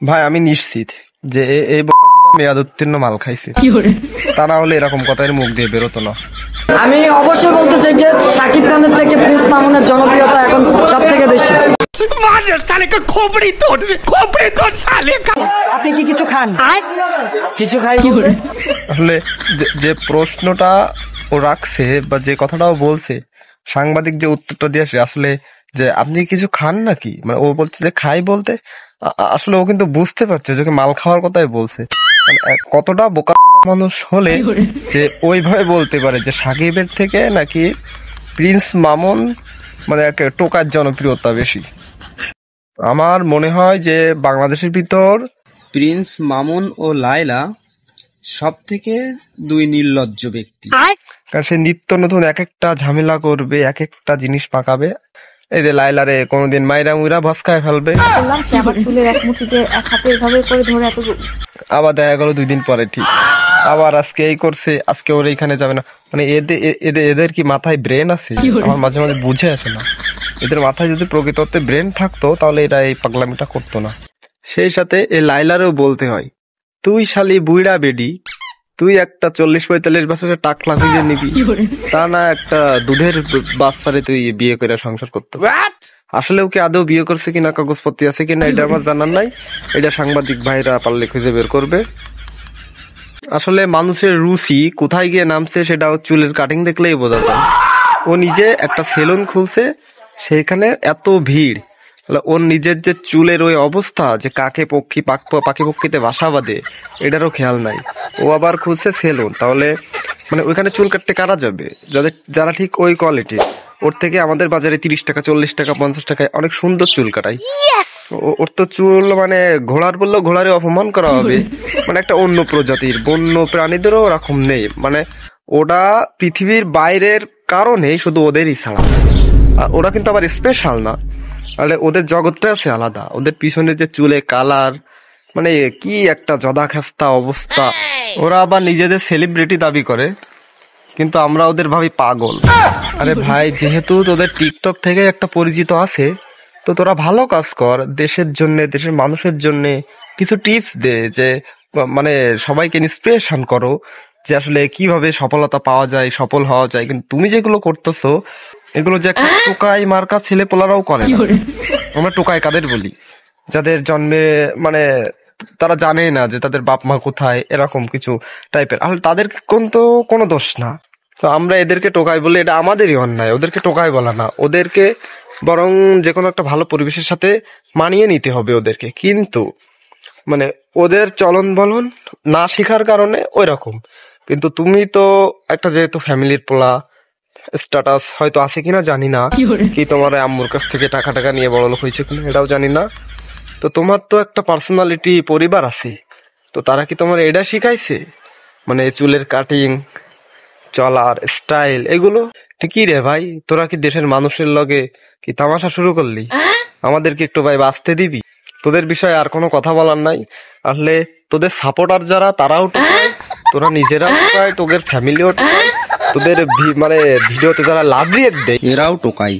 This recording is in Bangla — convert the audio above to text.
ভাই আমি নিশ্চিত যে এই বোকাচোদা মেয়াদ উত্তীর্ণ মাল খাইছে, তা না হলে এরকম কথার মুখ দিয়ে বেরোতো না। আমি অবশ্যই বলতে চাই যে শাকিব খানের থেকে প্রিন্স মামুনের জনপ্রিয়তা এখন সব থেকে বেশি। আপনি কি কিছু খান? কিছু খাই আসলে যে প্রশ্নটা ও রাখছে বা যে কথাটাও বলছে, সাংবাদিক যে উত্তরটা দিয়েছে আসলে যে আপনি কিছু খান নাকি, মানে ও বলছে যে খাই বলতে আসলে ও কিন্তু বুঝতে পারছে যে ওকে মাল খাওয়ার কথাই বলছে। কতটা বোকা মানুষ হলে যে ওইভাবে বলতে পারে যে সাকিবের থেকে নাকি প্রিন্স মামুন মানে টোকার জনপ্রিয়তা বেশি। আমার মনে হয় যে বাংলাদেশের ভিতর প্রিন্স মামুন ও লায়লা সব থেকে দুই নির্লজ্জ ব্যক্তি। কারণ সে নিত্য নতুন এক একটা ঝামেলা করবে, এক একটা জিনিস পাকাবে। এই যে লাইলারে কোনোদিন মাইরা মুইরা ভস্কায় ফেলবে, আবার দেখা গেল 2 দিন পরে ঠিক আবার আজকে এই করছে, আজকে ওর এইখানে যাবে না। মানে এদের কি মাথায় ব্রেন আছে? আমার মাঝে মাঝে বুঝে আসে না। এদের মাথায় যদি প্রকৃত অর্থে ব্রেন থাকতো তাহলে এরা এই পাগলামিটা করতো না। সেই সাথে এই লাইলারও বলতে হয়, তুই শালি বুইড়া বেডি, তুই একটা 40-45 বছরের টাকলা খুঁজে নিবি, তা না একটা দুধের বাচ্চারে তুই বিয়ে করে সংসার করতে। আসলে ওকে আদৌ বিয়ে করছে কিনা, কাগজপত্র আছে কিনা এটা আমার জানার নাই। এটা সাংবাদিক ভাইরা পারলে খুঁজে বের করবে। আসলে মানুষের রুচি কোথায় গিয়ে নামছে সেটা চুলের কাটিং দেখলেই বোঝা যায়। ও নিজে একটা সেলুন খুলছে, সেইখানে এত ভিড়, ওর নিজের যে চুলের ওই অবস্থা যে কাকে পাখি পক্ষীতে বাসা বাঁধে এটারও খেয়াল নাই। ও আবার খুলছে সেলুন, তাহলে মানে ওইখানে চুল কাটতে কারা যাবে? যারা ঠিক ওই কোয়ালিটির। ওর থেকে আমাদের বাজারে 30 টাকা, 40 টাকা, 50 টাকায় অনেক সুন্দর চুল কাটাই। ওর তো চুল মানে ঘোড়ার বললেও ঘোড়ারে অপমান করা হবে। মানে একটা অন্য প্রজাতির বন্য প্রাণীদেরও ওরকম নেই। মানে ওটা পৃথিবীর বাইরের কারণে শুধু ওদেরই ছাড়া, আর ওরা কিন্তু আবার স্পেশাল না। তাহলে ওদের জগৎটা আছে আলাদা। ওদের পিছনে যে চুলে কালার, মানে কি একটা জদা খাস্তা অবস্থা। ওরা আবার নিজেদের সেলিব্রিটি দাবি করে, কিন্তু আমরা ওদের ভাবি পাগল। আরে ভাই, যেহেতু তোদের টিকটক থেকে একটা পরিচিত আছে, তো তোরা ভালো কাজ কর, দেশের জন্য, দেশের মানুষের জন্য কিছু টিপস দে, যে মানে সবাইকে ইন্সপিরেশন করো যে আসলে কিভাবে সফলতা পাওয়া যায়, সফল হওয়া যায়। কিন্তু তুমি যেগুলো করতেছো এগুলো যে একটা টোকাই মার্কা ছেলে পোলারাও করে না। আমরা টোকাই কাদের বলি? যাদের জন্মে মানে তারা জানে না যে তাদের বাপ মা কোথায়, এরকম কিছু টাইপের। আসলে তাদের কোনো দোষ না। তো আমরা এদেরকে টোকাই বলে, এটা আমাদেরই অন্যায়। ওদেরকে টোকাই বলা না, ওদেরকে বরং যে কোনো একটা ভালো পরিবেশের সাথে মানিয়ে নিতে হবে ওদেরকে। কিন্তু মানে ওদের চলন বলন না শেখার কারণে ওই রকম। কিন্তু তুমি তো একটা যেহেতু ফ্যামিলির পোলা, স্ট্যাটাস হয়তো আছে কিনা জানি না, কি তোমার আম্মুর কাছ থেকে টাকা নিয়ে বড় লোক হয়েছে কিনা এটাও জানি না। তো তোমার তো একটা পার্সোনালিটি, পরিবার আছে, তো তারা কি তোমার এটা শিখাইছে? মানে চুলের কাটিং, চলার স্টাইল, এগুলো কি রে ভাই? তোরা কি দেশের মানুষের লগে কি তামাশা শুরু করলি? আমাদেরকে একটু ভাই বাঁচতে দিবি? তোদের বিষয়ে আর কোনো কথা বলার নাই। আসলে তোদের সাপোর্টার যারা, তারাও টোকায়, তোরা নিজেরাও টোকায়, তোদের ফ্যামিলিও টোকায়, তোদের মানে ভিডিওতে যারা লাভ রিয়েক্ট দেয় এরাও টোকাই।